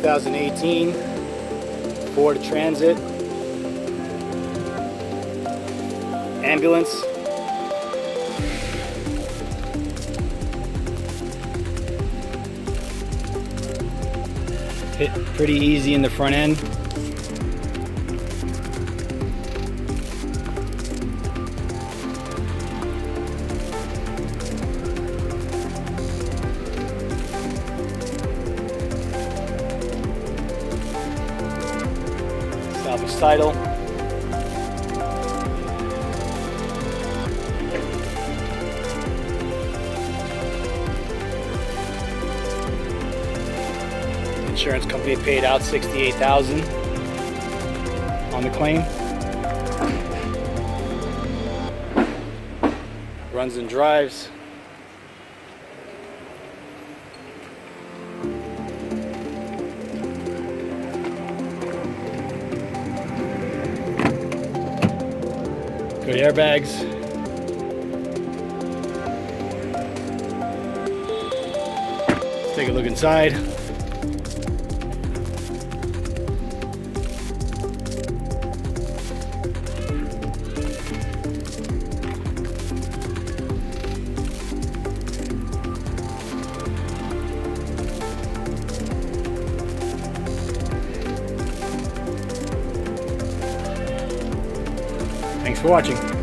2018 Ford Transit ambulance. Hit pretty easy in the front end. Salvage title. Insurance company paid out $68,000 on the claim. Runs and drives. Good airbags. Let's take a look inside. Thanks for watching.